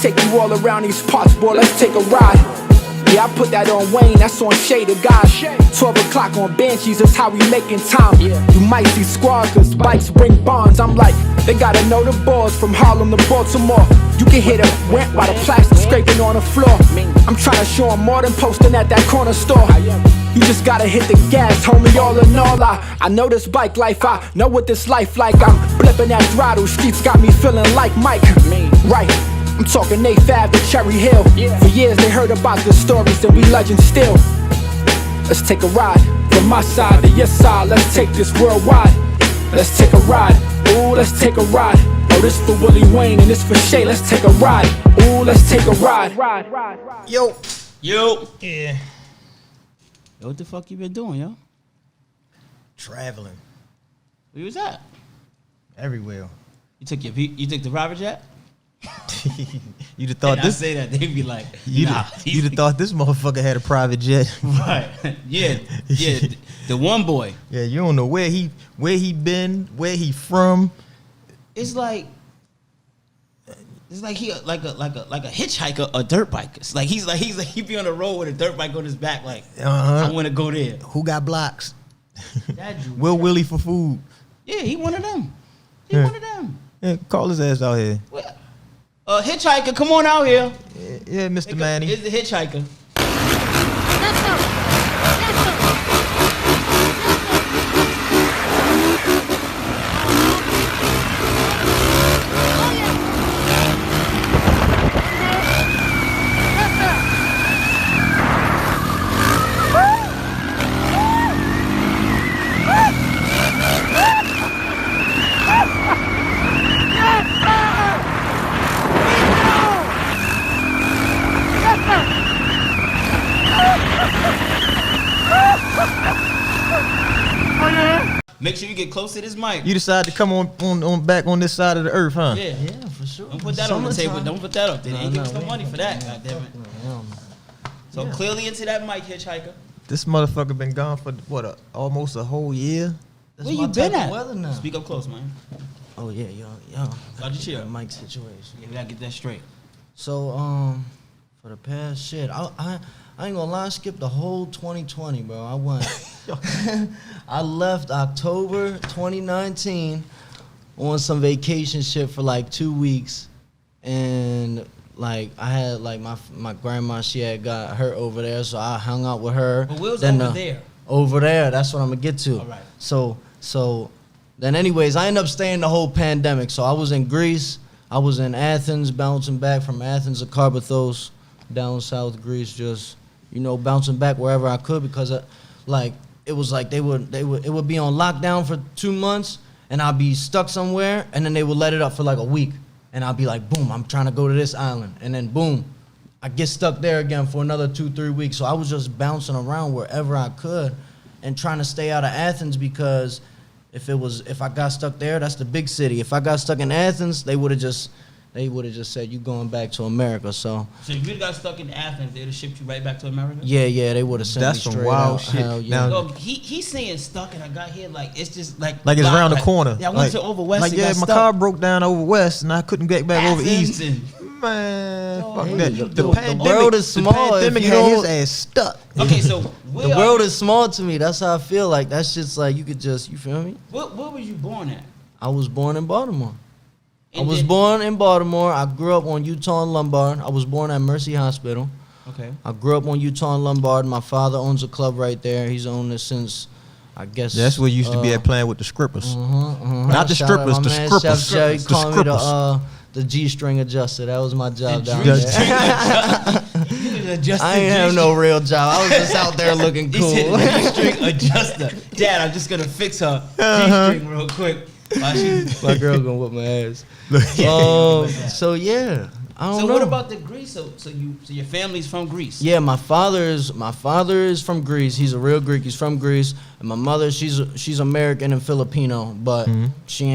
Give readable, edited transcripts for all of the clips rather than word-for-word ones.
take you all around these parts, boy, let's take a ride. Yeah, I put that on Wayne, that's on Shade of God. 12 o'clock on Banshees, that's how we making time. You might see squads, cause bikes bring bonds. I'm like, they gotta know the boys from Harlem to Baltimore. You can hear the rent while the plastic scraping on the floor. I'm trying to show 'em more than posting at that corner store. You just gotta hit the gas, homie, all in all. I know this bike life, I know what this life like. I'm flipping that throttle, streets got me feeling like Mike. Right, I'm talking A5 to Cherry Hill. For years they heard about the stories and we legends still. Let's take a ride, from my side to your side. Let's take this worldwide. Let's take a ride, ooh, let's take a ride. Oh, this for Willie Wayne and this for Shay. Let's take a ride, ooh, let's take a ride. Yo. Yeah. Yo, what the fuck you been doing, yo? Traveling. Where you was at? Everywhere. You took the private jet? You'd have thought And this. I say that, they'd be like, You'd nah. have thought this motherfucker had a private jet. Right. Yeah. The one boy. Yeah, you don't know where he been, where he from. It's like he like a hitchhiker, a dirt bike. It's like he's like he be on the road with a dirt bike on his back. Like I want to go there. Who got blocks? That dude. Will Willie for food. Yeah, he one of them. One of them. Yeah, call his ass out here. Well, hitchhiker, come on out here. Yeah, Mr. Manny. Here's the hitchhiker. Make sure you get close to this mic. You decided to come on back on this side of the earth, huh? Yeah, for sure. Don't put that on the table. Don't put that up there. They ain't give us no money for that. Goddamn it. So clearly into that mic, hitchhiker. This motherfucker been gone for what? Almost a whole year. Where you been at? Weather now. Speak up close, man. Oh yeah, yo. How'd you chill? Mic situation. Yeah, we gotta get that straight. So for the past shit, I ain't gonna lie, I skipped the whole 2020, bro. I went. I left October 2019 on some vacation shit for like 2 weeks, and like I had like my grandma, she had got hurt over there, so I hung out with her. But Will's over there. Over there, that's what I'm gonna get to. All right. So then anyways, I ended up staying the whole pandemic. So I was in Greece, I was in Athens, bouncing back from Athens to Karpathos, down south Greece, just bouncing back wherever I could, because like it was like it would be on lockdown for 2 months, and I'd be stuck somewhere, and then they would let it up for like a week, and I'd be like, boom, I'm trying to go to this island, and then boom, I get stuck there again for another 2-3 weeks. So I was just bouncing around wherever I could, and trying to stay out of Athens, because if I got stuck there, that's the big city. If I got stuck in Athens, they would have just said, you going back to America. So if you got stuck in Athens, they'd have shipped you right back to America? Yeah, they would have sent me straight some wild out. shit. Hell yeah. Now, Look, he's saying stuck, and I got here like it's just like it's around the corner. Yeah, I went to over west. Like my car broke down over west, and I couldn't get back over east. Man, fuck hey, that. the world is small. The pandemic if you had don't- his ass stuck. Okay, so The world is small to me. That's how I feel. Like that's just like you feel me? Where were you born at? I was born in Baltimore. And I was born in Baltimore. I grew up on Utah and Lombard. I was born at Mercy Hospital. Okay. I grew up on Utah and Lombard. My father owns a club right there. He's owned it since, I guess. That's where you used to be at, playing with the strippers. Not the Shout out strippers, my the man, strippers. Chef Jerry The called me strippers. the G-string adjuster. That was my job down G-string there. adjuster. I ain't have no real job. I was just out there looking cool. He said G-string adjuster. Dad, I'm just gonna fix her G-string real quick. My girl gonna whip my ass. So yeah, I don't know. So what about the Greece? So your family's from Greece? Yeah, my father is from Greece. He's a real Greek. He's from Greece, and my mother, she's American and Filipino, but she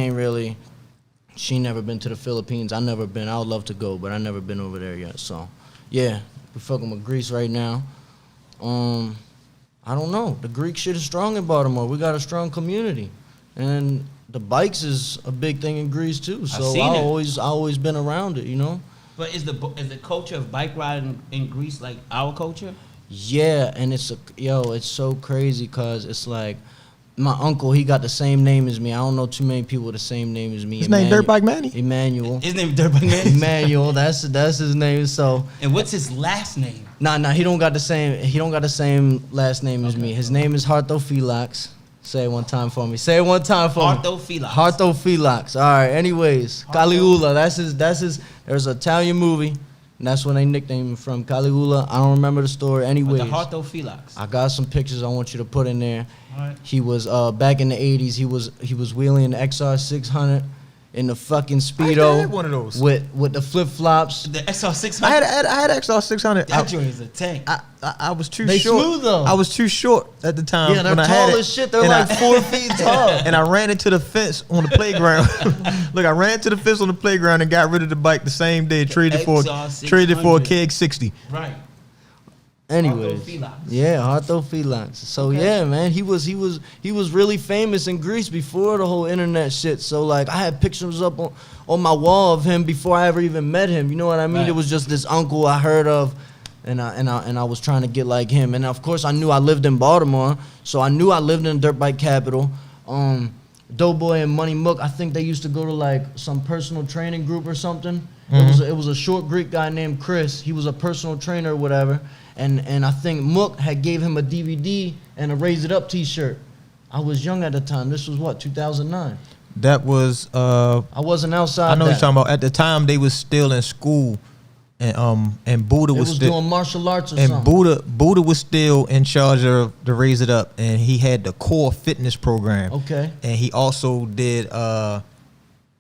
never been to the Philippines. I never been. I would love to go, but I never been over there yet. So yeah, we're fucking with Greece right now. I don't know. The Greek shit is strong in Baltimore. We got a strong community, and the bikes is a big thing in Greece too. So I always been around it, But is the culture of bike riding in Greece like our culture? Yeah, and it's so crazy because it's like my uncle, he got the same name as me. I don't know too many people with the same name as me. His name DirtBike Manny? Emmanuel. His name DirtBike Manny? Emmanuel, that's his name. So And what's his last name? Nah, he don't got the same last name as me. His name is Hartophilax. Say it one time for me. Say it one time for me. Hartophilax. Hartophilax. All right. Anyways, Caligula. That's his. There's an Italian movie, and that's when they nicknamed him from Caligula. I don't remember the story. Anyways, The Hartophilax. I got some pictures I want you to put in there. All right. He was back in the '80s. He was wheeling the XR 600 in the fucking Speedo. I had one of those. with the flip flops. The XR 600. I had XR 600. That joint is a tank. I was too They short. smooth, though. I was too short at the time. Yeah, they're when I tall had as it. shit. They're And like 4 feet tall. And I ran into the fence on the playground. Look, I ran to the fence on the playground and got rid of the bike the same day. Traded for a XR600. keg 60. Right. Anyways, Hartophilax. yeah, Hartophilax. So yeah, man, he was really famous in Greece before the whole internet shit. So like, I had pictures up on my wall of him before I ever even met him. You know what I mean? Right. It was just this uncle I heard of, and I was trying to get like him. And of course, I knew I lived in Baltimore, so I knew I lived in dirt bike capital. Doughboy and Money Mook, I think they used to go to like some personal training group or something. It was a short Greek guy named Chris. He was a personal trainer or whatever. And I think Mook had gave him a DVD and a Raise It Up t-shirt. I was young at the time. This was what, 2009? That was I wasn't outside. I know that. what you're talking about. At the time they was still in school, and Buddha It was was still doing martial arts or and something. Buddha was still in charge of the Raise It Up, and he had the core fitness program. Okay. And he also did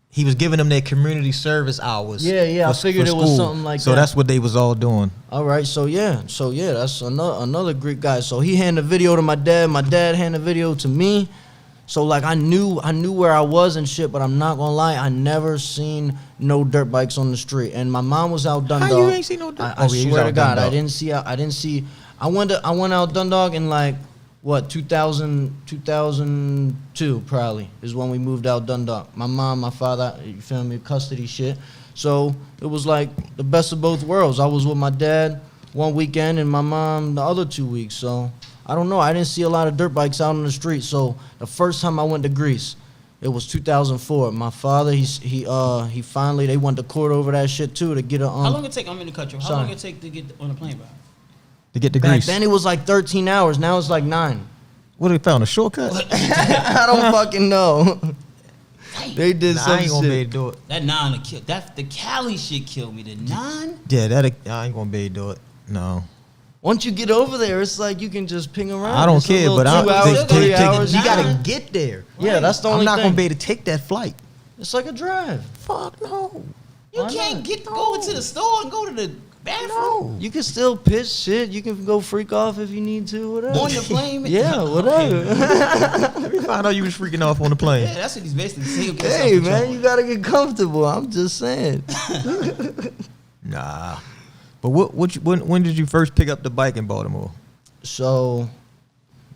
he was giving them their community service hours. Yeah, I figured it was school. something like so that. that's what they was all doing. All right, so yeah, that's another Greek guy. So he handed the video to my dad. My dad handed the video to me. So like I knew where I was and shit, but I'm not gonna lie, I never seen no dirt bikes on the street. And my mom was out Dundalk. How you ain't seen no dirt? I swear to God, Dundalk. I didn't see. I went out Dundalk in like what 2002 probably is when we moved out Dundalk. My mom, my father, you feel me, custody shit. So it was like the best of both worlds. I was with my dad one weekend and my mom the other 2 weeks. So I don't know. I didn't see a lot of dirt bikes out on the street. So the first time I went to Greece, it was 2004. My father, he finally, they went to court over that shit too to get a. How long it take? I'm in the country. How Sorry. long it take to get on a plane ride? To get to Back Greece. then it was like 13 hours. Now it's like 9. What they found, a shortcut? I don't fucking know. They did Nah, I some ain't gonna be shit. able to do it. That 9 to kill. That the Cali shit killed me. The 9. Yeah, I ain't gonna be able to do it. No. Once you get over there, it's like you can just ping around. I don't It's a care, little but 2 hours, 3 hours. you gotta Nine. get there. Yeah, that's the only I'm not thing. gonna be able to take that flight. It's like a drive. Fuck no. You Why can't not? go into the store and go to the bathroom No. You can still pitch shit. You can go freak off if you need to, whatever. on the plane. man. Yeah, whatever. Let me find out you was freaking off on the plane. Yeah, that's what he's basically saying. Hey, man, you gotta get comfortable. I'm just saying. Nah. But when did you first pick up the bike in Baltimore? So,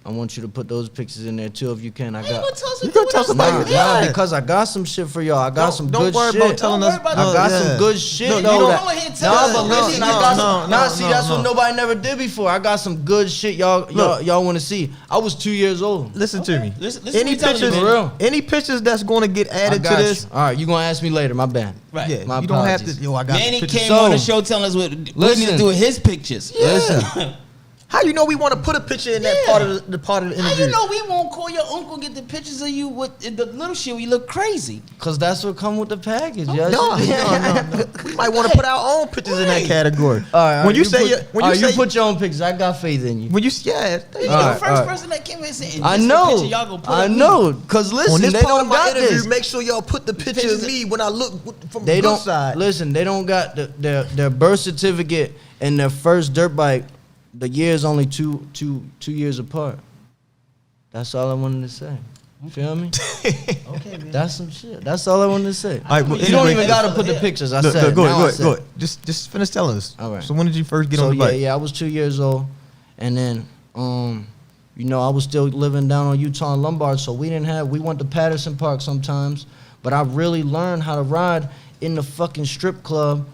I want you to put those pictures in there too if you can. I How you got. gonna tell us You gonna tell somebody? Nah, Yeah. because I got some shit for y'all. I got some Don't good worry shit. about telling Don't us. worry about I got yeah. some good shit. No, you though, don't- that- Go ahead and tell Nah, us. but No, listen, no, I got no, some. no, Nah, see, no, that's no. what nobody never did before. I got some good shit y'all want to see. I was 2 years old. Listen to me. Listen Any to me, pictures? man. For real. Any pictures that's going to get I added to got this? you. All right, you gonna ask me later. My bad. Right. Yeah, My you don't have apologies. to. Yo, I got Manny pictures. came So- on the show telling us what we need Listen. to do with his pictures. Listen. How you know we want to put a picture in that Yeah. part of the part of the How interview? you know we won't call your uncle and get the pictures of you with the little shit where you look crazy? Cause that's what come with the package. Yeah. No. We might want to put our own pictures in that category. All right. When you say you put your own pictures, I got faith in you. when you yeah, there you You're go. the All first right. person that came in and said, I "This know. the picture y'all gonna put I of me." know. Cause On listen, this they part don't of my got interview, this. make sure y'all put the picture of me when I look from They the don't good side. listen. They don't got their birth certificate and their first dirt bike. The year is only two years apart. That's all I wanted to say. You feel me? Okay, man. That's some shit. That's all I wanted to say. All right, well, You don't anyway- even gotta put the pictures. I Look, said. go Now I ahead, said. go ahead. Just finish telling us. All right. So when did you first get So on the bike? yeah, I was 2 years old, and then I was still living down on Utah and Lombard, so we went to Patterson Park sometimes, but I really learned how to ride in the fucking strip club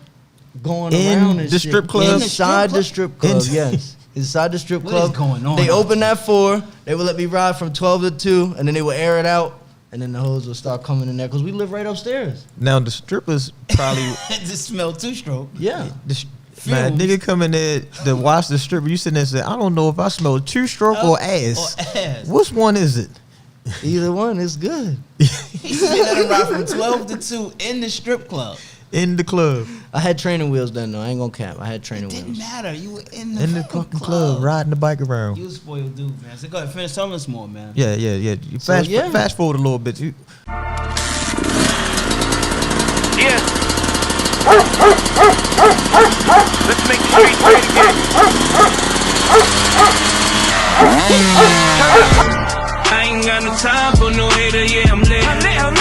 going In around and the shit. strip club? Inside the strip club, yes. Inside the strip club. What is going on They out opened at 4. They would let me ride from 12 to 2, and then they would air it out, and then the hoes would start coming in there because we live right upstairs. Now the strippers probably It just smelled two-stroke. Yeah. man, nigga come in there to watch the stripper. You sitting there and say, I don't know if I smell two-stroke or ass. Or ass. Which one is it? Either one is good. He said let him ride from 12 to 2 in the strip club. In the club. I had training wheels then, though. I ain't gonna cap. I had training Didn't wheels. matter. You were in In the fucking fucking club, riding the bike around. You a spoiled dude, man. So go ahead, finish telling us more, man. Yeah. You So, yeah. fast forward a little bit. You, Yeah. Let's make the streets great again. I ain't got no time for no hater, yeah, I'm lit.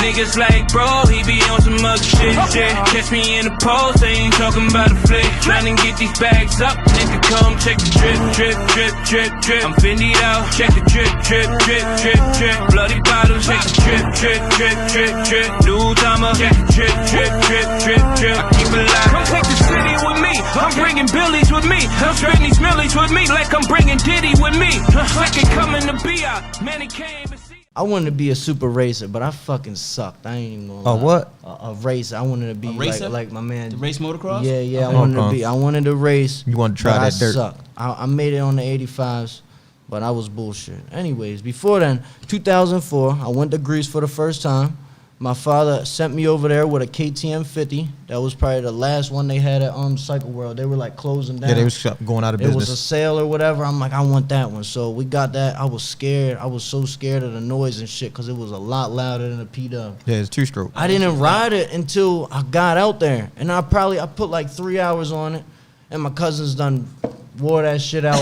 Niggas like, bro, he be on some other shit. Catch me in the post, they ain't talking about a flick. Tryna get these bags up, nigga, come check the drip, drip, drip, drip, drip. I'm Fendi'd out, check the drip, drip, drip, drip, drip. Bloody bottles, check the drip, drip, drip, drip, drip. New timer, check the drip, drip, drip, drip, drip. I keep it alive. Come take the city with me, I'm bringing Billies with me. I'm spending these millies with me, like I'm bringing Diddy with me. Second coming to be out, Manny came and see. I wanted to be a super racer, but I fucking sucked. I ain't even gonna lie. what? A racer. I wanted to be racer? like my man. The race motocross? Yeah. Okay. I wanted to race. You wanted to try but that dirt. I sucked. I made it on the 85s, but I was bullshit. Anyways, before then, 2004, I went to Greece for the first time. My father sent me over there with a KTM 50. That was probably the last one they had at Cycle World. They were like closing down. yeah, they was going out of It was a business. sale or whatever. I'm like, I want that one. So we got that. I was scared. I was so scared of the noise and shit because it was a lot louder than a P-Dub. Yeah, it's two-stroke. I didn't ride it until I got out there. And I put like 3 hours on it. And my cousins done wore that shit out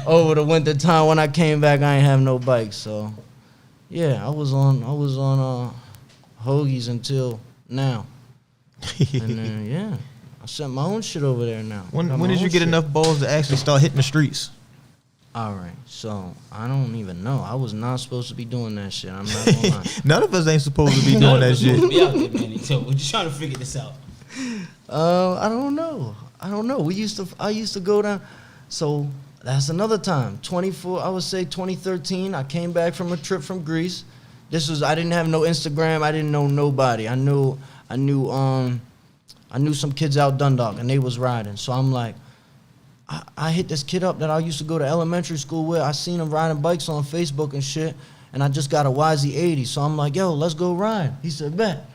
over the winter time. When I came back, I ain't have no bike. So, yeah, I was on Hoagies until now. And then, yeah, I sent my own shit over there now. When Got my did you own get shit. enough balls to actually start hitting the streets? All right, so I don't even know. I was not supposed to be doing that shit. I'm not gonna lie. None of us ain't supposed to be doing that shit. Be out there, Manny. So we're just trying to figure this out. I don't know. I used to go down. So that's another time. 2013. I came back from a trip from Greece. I didn't have no Instagram. I didn't know nobody. I knew some kids out Dundalk and they was riding. So I'm like, I hit this kid up that I used to go to elementary school with. I seen him riding bikes on Facebook and shit. And I just got a YZ80. So I'm like, yo, let's go ride. He said, bet.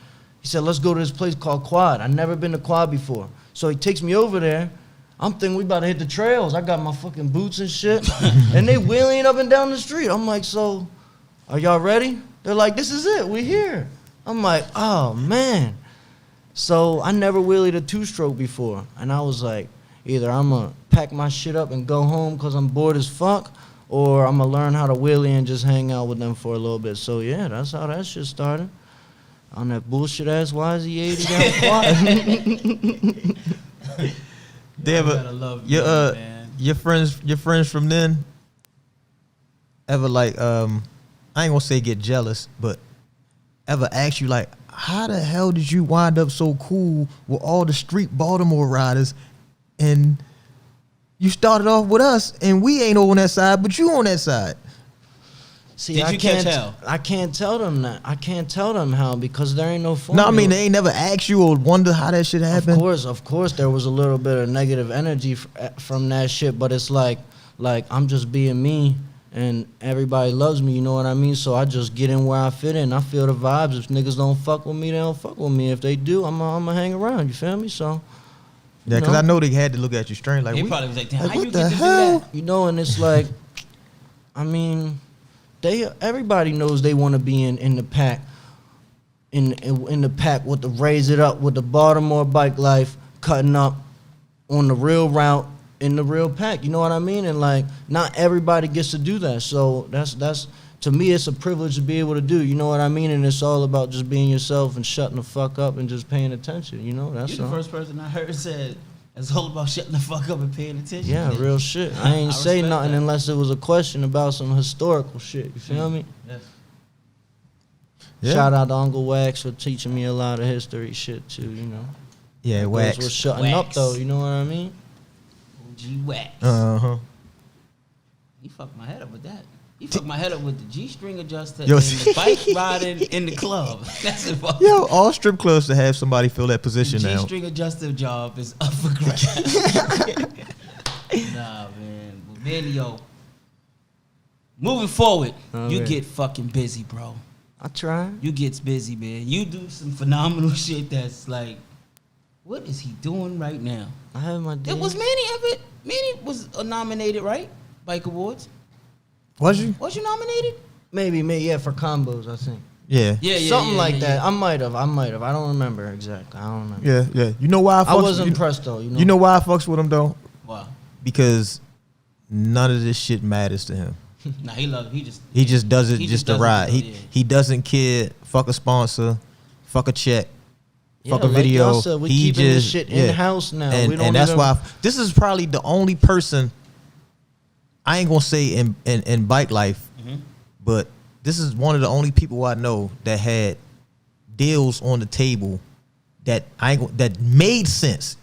He said, let's go to this place called Quad. I've never been to Quad before. So he takes me over there. I'm thinking we about to hit the trails. I got my fucking boots and shit. And they wheeling up and down the street. I'm like, so, are y'all ready? They're like, this is it. We're here. I'm like, oh, man. So I never wheelied a two-stroke before. And I was like, either I'm going to pack my shit up and go home because I'm bored as fuck, or I'm going to learn how to wheelie and just hang out with them for a little bit. So, yeah, that's how that shit started. On that bullshit-ass YZ80 down Quad. They ever, your friends from then ever like, I ain't gonna say get jealous, but ever ask you like, how the hell did you wind up so cool with all the street Baltimore riders, and you started off with us and we ain't on that side, but you on that side? See, Did you catch hell? I can't tell them that. I can't tell them how because there ain't no phone. No, I mean they ain't never asked you or wonder how that shit happened. Of course, there was a little bit of negative energy from that shit, but it's like I'm just being me, and everybody loves me. You know what I mean? So I just get in where I fit in. I feel the vibes. If niggas don't fuck with me, they don't fuck with me. If they do, I'ma hang around. You feel me? So. Yeah, because I know they had to look at you strange. Like, He probably was like, damn, like, how what you the get to do hell? that? You know, and it's like, I mean, everybody knows they want to be in the pack, in the pack with the raise it up with the Baltimore bike life, cutting up on the real route in the real pack. You know what I mean? And like, not everybody gets to do that. So that's to me, it's a privilege to be able to do. You know what I mean? And it's all about just being yourself and shutting the fuck up and just paying attention. You know, that's You're the all. first person I heard said it's all about shutting the fuck up and paying attention. Yeah, real shit. I ain't say respect nothing that. unless it was a question about some historical shit. You feel me? Yes. Yeah. Shout out to Uncle Wax for teaching me a lot of history shit too, you know. Yeah, Those wax. were shutting up Wax. though. You know what I mean? OG wax. He fucked my head up with that. He fucked my head up with the G-string adjuster Yo, and the bike riding in the club. That's it. Yo, all strip clubs to have somebody fill that position The now. G-string adjuster job is up for grabs. Nah, man. But man, yo, moving forward, you Okay. get fucking busy, bro. I try. You gets busy, man. You do some phenomenal shit that's like, what is he doing right now? I have my days. It was Manny was nominated, right? Bike Awards. Was you? Was you nominated? maybe yeah for combos. I think Yeah. something like that. I might have. I don't remember exactly. I don't remember. Yeah. You know why I fucks I was with, impressed though. You know why I fucks with him though? Wow. Because none of this shit matters to him. Nah, he just does it he just just to does it ride. because, He yeah. he doesn't care. Fuck a sponsor. Fuck a check. Yeah, Fuck a like video. y'all said, we He keeping this just shit in-house now. And, We don't and that's even- why this is probably the only person. I ain't gonna say in bike life, but this is one of the only people I know that had deals on the table that that made sense.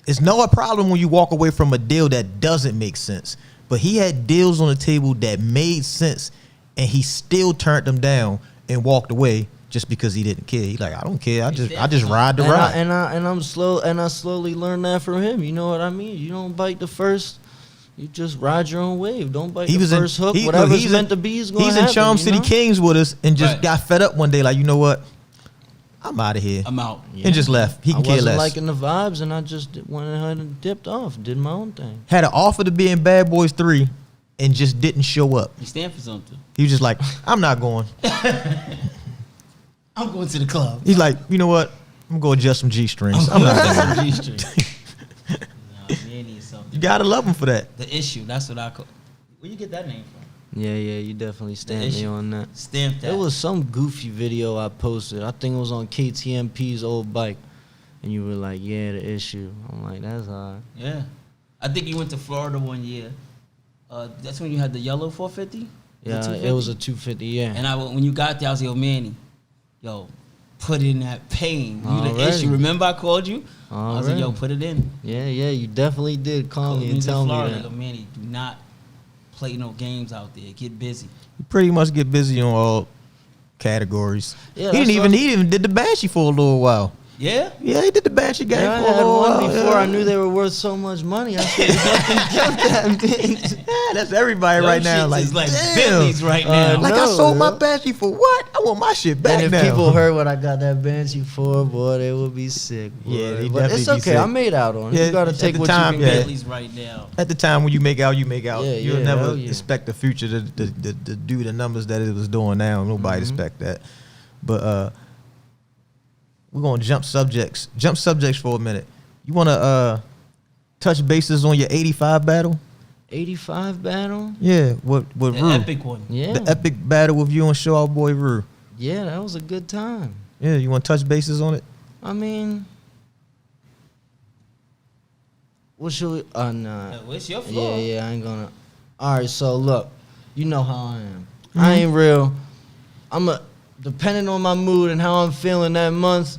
It's no a problem when you walk away from a deal that doesn't make sense. But he had deals on the table that made sense, and he still turned them down and walked away just because he didn't care. He like, I don't care. I just ride the ride. I slowly learned that from him. You know what I mean? You don't bite the first. You just ride your own wave. Don't bite the first hook. Whatever's meant to be is going to happen. He's in Charm City Kings with us and just Right. got fed up one day. Like, you know what? I'm out of here. I'm out. And just left. He I can care wasn't less. liking the vibes, and I just went ahead and dipped off. Did my own thing. Had an offer to be in Bad Boys 3 and just didn't show up. You stand for something. He was just like, I'm not going. I'm going to the club. He's like, you know what? I'm going to adjust some G-strings. I'm not going. G-string. Nah, Manny is something. You got to love him for that. The issue. That's what I call. Where you get that name from? Yeah, you definitely stamped me issue. on that. Stamp that. There was some goofy video I posted. I think it was on KTMP's old bike. And you were like, yeah, the issue. I'm like, that's hard. Yeah. I think you went to Florida one year. That's when you had the yellow 450? Yeah, The it was a 250? 250, yeah. And when you got there, I was like, yo, Manny, put in that pain. You the Already. issue. Remember I called you? I was like, yo, Already. put it in. Yeah, you definitely did call me and tell me Florida, that. Yo, Manny, do not play no games out there. Get busy. You pretty much get busy on all categories. Yeah, he that's didn't even did the Banshee for a little while. Yeah? Yeah, he did the Banshee game Yeah, I for a had little one while. before yeah. I knew they were worth so much money. I said, kept that bitch. Yeah, that's everybody Them right now. shits Like, is like damn. Bentleys right now. Like, I No, sold my yeah. Banshee for what? I want my shit back And if now. people heard what I got that Banshee for, boy, they would be sick. Boy. Yeah, they But it's definitely be okay. sick. I made out on it. Yeah, You gotta at take the what time, you can yeah. get. Bentleys right now. At the time when you make out, you make out. Yeah, You'll yeah, never hell yeah. expect the future to do the numbers that it was doing now. Nobody expect that. But we're gonna jump subjects for a minute. You wanna touch bases on your 85 battle? 85 battle? Yeah, with The Rue. epic one. Yeah. The epic battle with you and Show Out Boy Rue. Yeah, that was a good time. Yeah, you want to touch bases on it? I mean, what should we? Nah. What's your floor? Yeah, I ain't gonna. All right, so look, you know how I am. I ain't real. Depending on my mood and how I'm feeling that month,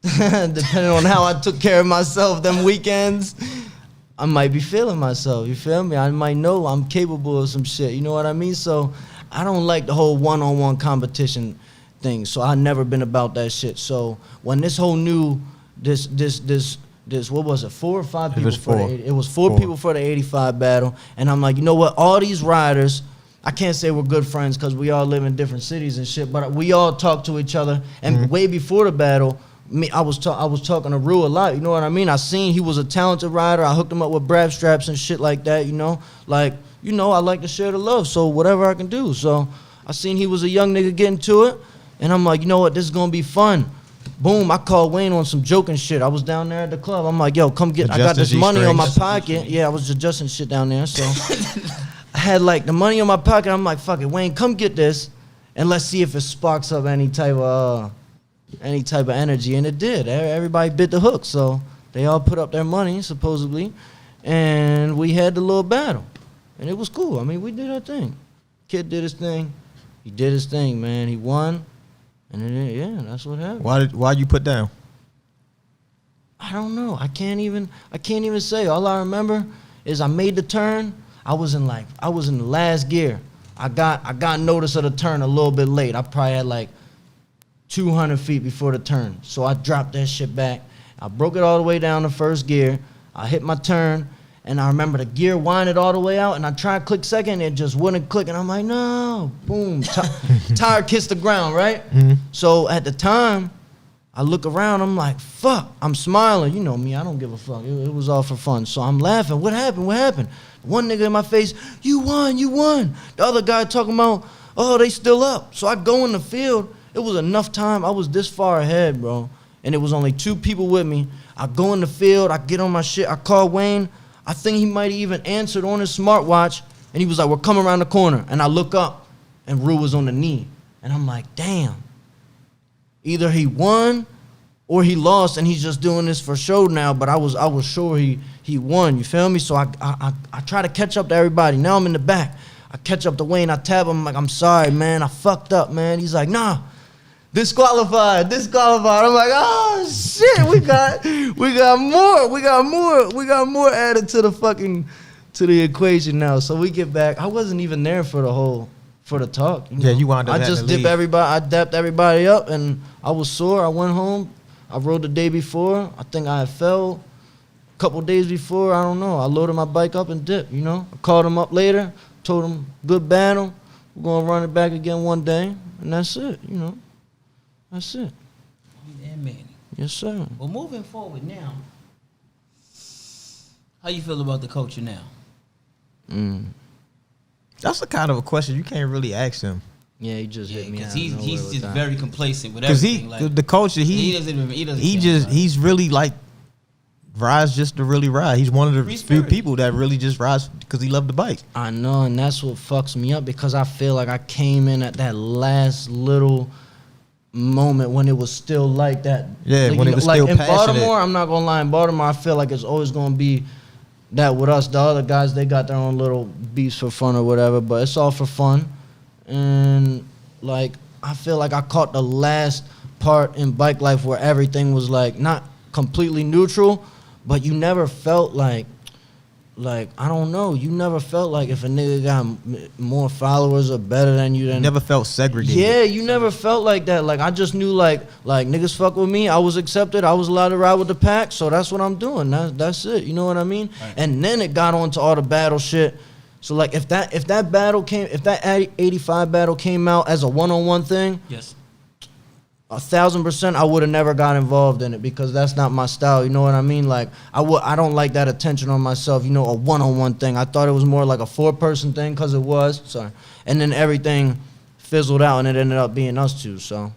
depending on how I took care of myself them weekends, I might be feeling myself. You feel me? I might know I'm capable of some shit. You know what I mean? So I don't like the whole one-on-one competition thing. So I've never been about that shit. So when this whole new this what was it? 4 or 5 people was for four. the 80, it was four Four. people for the 85 battle, and I'm like, you know what? All these riders, I can't say we're good friends because we all live in different cities and shit, but we all talk to each other. And way before the battle, I was talking to Rue a lot. You know what I mean? I seen he was a talented rider. I hooked him up with Brad straps and shit like that. You know, I like to share the love. So whatever I can do. So I seen he was a young nigga getting to it, and I'm like, you know what? This is gonna be fun. Boom! I called Wayne on some joking shit. I was down there at the club. I'm like, yo, come get. I got Adjusting this money on my G-strings. pocket. Yeah, I was adjusting shit down there. So I had like the money in my pocket. I'm like, fuck it, Wayne, come get this, and let's see if it sparks up any type of energy. And it did. Everybody bit the hook. So they all put up their money supposedly, and we had the little battle, and it was cool. I mean, we did our thing. Kid did his thing. He did his thing, man. He won. And then, yeah, that's what happened. Why you put down? I don't know. I can't even say. All I remember is I made the turn. I was in the last gear. I got notice of the turn a little bit late. I probably had like 200 feet before the turn. So I dropped that shit back. I broke it all the way down to first gear. I hit my turn, and I remember the gear winded all the way out, and I tried to click second, and it just wouldn't click, and I'm like, no, boom, tire kissed the ground, right? Mm-hmm. So at the time, I look around, I'm like, fuck, I'm smiling. You know me, I don't give a fuck. It was all for fun. So I'm laughing. What happened? One nigga in my face, you won. The other guy talking about, oh, they still up. So I go in the field. It was enough time. I was this far ahead, bro. And it was only 2 people with me. I go in the field. I get on my shit. I call Wayne. I think he might have even answered on his smartwatch. And he was like, we're coming around the corner. And I look up, and Rue was on the knee. And I'm like, damn. Either he won or he lost, and he's just doing this for show now. But I was sure he won. You feel me? So I try to catch up to everybody. Now I'm in the back. I catch up to Wayne. I tab him. I'm like, I'm sorry, man. I fucked up, man. He's like, nah. Disqualified. I'm like, oh shit, we got more added to the equation now. So we get back. I wasn't even there for the talk. Yeah, you wound up. I just dapped everybody up, and I was sore. I went home. I rode the day before. I think I had fell a couple days before. I don't know. I loaded my bike up and dipped. I called him up later. Told him good battle. We're gonna run it back again one day, and that's it. That's it. And Manny. Yes, sir. Well, moving forward now, how you feel about the culture now? That's the kind of a question you can't really ask him. Yeah, he just hit me out. Because he's just very complacent with Because everything. the culture, he's really like rides just to really ride. He's one of the few people that really just rides because he loved the bike. I know, and that's what fucks me up, because I feel like I came in at that last little moment when it was still like that. Yeah, when it was still in passionate. Baltimore, I'm not gonna lie, in Baltimore I feel like it's always gonna be that with us. The other guys, they got their own little beefs for fun or whatever, but it's all for fun. And like, I feel like I caught the last part in bike life where everything was like not completely neutral, but you never felt like I don't know, you never felt like if a nigga got more followers or better than you, never felt segregated. Yeah, you never felt like that. Like, I just knew like niggas fuck with me, I was accepted, I was allowed to ride with the pack, so that's what I'm doing. That's it. You know what I mean? Right. And then it got on to all the battle shit. So like, if that 85 battle came out as a one-on-one thing, yes, 1,000% I would have never got involved in it, because that's not my style. You know what I mean? Like, I don't like that attention on myself. A one-on-one thing. I thought it was more like a 4-person thing, because it was. Sorry. And then everything fizzled out, and it ended up being us two. So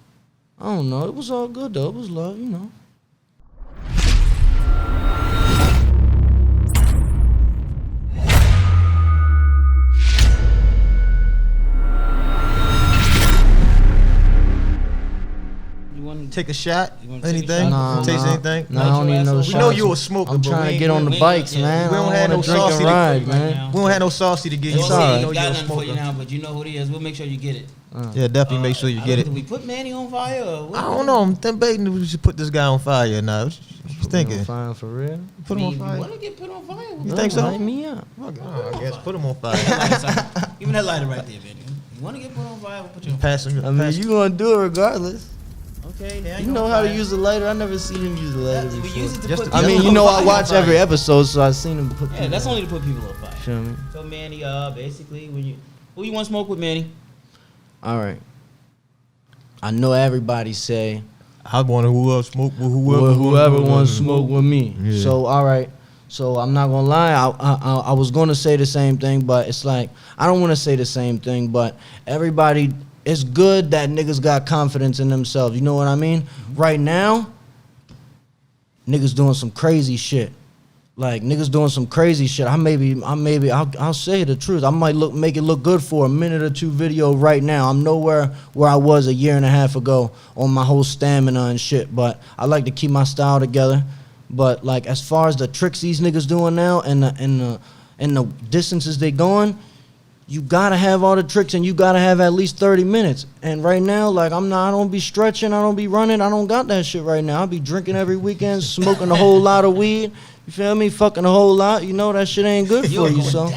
I don't know. It was all good though. It was love. Take a shot? Anything? Taste anything? No, I don't need no shots. We know you a smoker, I'm trying to get on the bikes, man. We don't have no saucy man. We don't have no saucy to get you. Sorry. We got nothing for you now, but you know who it is. We'll make sure you get it. Yeah, definitely make sure you get it. Did we put Manny on fire? Or I don't know. I'm debating if we should put this guy on fire now. What you thinking? On fire for real? Put him on fire. You want to get put on fire? You think so? Light me up. I guess put him on fire. Give me that lighter right there, Manny. You want to get put on fire? We'll put you on fire. Pass him. I mean, you gonna do it regardless. Okay, now you know how to use a lighter. I never seen him use a lighter before. I mean, I watch every episode, so I seen him put. Yeah, that's only to put people on fire. Feel me? So Manny, basically, who you want to smoke with, Manny? All right. I know everybody say I want to smoke with whoever wants to smoke with me. Yeah. So all right. So I'm not gonna lie. I was gonna say the same thing, but it's like I don't want to say the same thing. But everybody. It's good that niggas got confidence in themselves. You know what I mean? Mm-hmm. Right now, niggas doing some crazy shit. Like, niggas doing some crazy shit. I'll say the truth. I might make it look good for a minute or two video right now. I'm nowhere where I was a year and a half ago on my whole stamina and shit. But I like to keep my style together. But like, as far as the tricks these niggas doing now and the distances they going, you gotta have all the tricks and you gotta have at least 30 minutes. And right now, like I don't be stretching, I don't be running, I don't got that shit right now. I be drinking every weekend, smoking a whole lot of weed. You feel me? Fucking a whole lot. You know that shit ain't good for you. So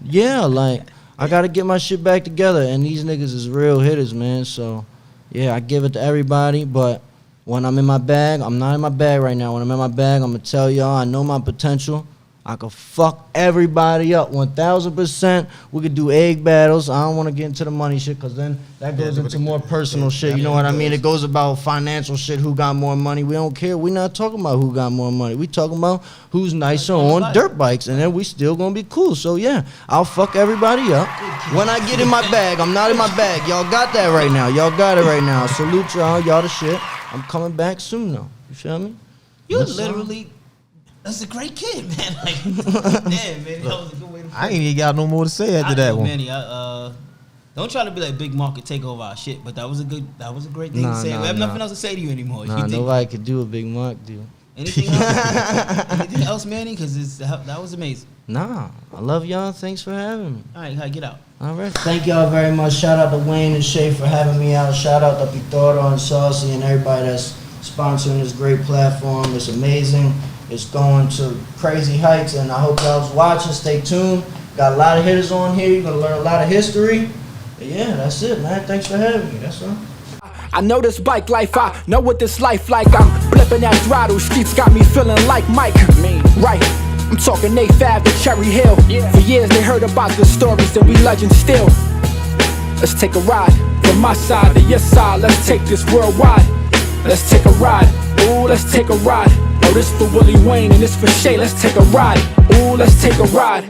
yeah, like I gotta get my shit back together. And these niggas is real hitters, man. So yeah, I give it to everybody. But when I'm in my bag, I'm not in my bag right now. When I'm in my bag, I'm gonna tell y'all I know my potential. I could fuck everybody up 1,000%. We could do egg battles. I don't want to get into the money shit because then that goes into more personal shit. You know what I mean? It goes about financial shit, who got more money. We don't care. We're not talking about who got more money. We talking about who's nicer on dirt bikes, and then we still going to be cool. So, yeah, I'll fuck everybody up. When I get in my bag, I'm not in my bag. Y'all got that right now. Y'all got it right now. Salute y'all. Y'all the shit. I'm coming back soon, though. You feel me? You literally... That's a great kid, man. Like, damn, man, that was a good way to I ain't even got no more to say after that one. Manny, don't try to be like big market take over our shit, but that was a great thing to say. We have nothing else to say to you anymore. Nobody could do a big mark deal. Anything else? Anything else, Manny? Because that was amazing. Nah, I love y'all. Thanks for having me. All right, get out. All right. Thank y'all very much. Shout out to Wayne and Shay for having me out. Shout out to Pitoro and Saucy and everybody that's sponsoring this great platform. It's amazing. It's going to crazy heights, and I hope y'all was watching. Stay tuned. Got a lot of hitters on here. You're going to learn a lot of history. But yeah, that's it, man. Thanks for having me. That's all. I know this bike life, I know what this life like. I'm flipping that throttle, streets got me feeling like Mike. Right, I'm talking 8th Ave to Cherry Hill. For years they heard about the stories and we legends still. Let's take a ride from my side to your side. Let's take this worldwide. Let's take a ride. Ooh, let's take a ride. Oh, this for Willie Wayne and this for Shay. Let's take a ride. Ooh, let's take a ride.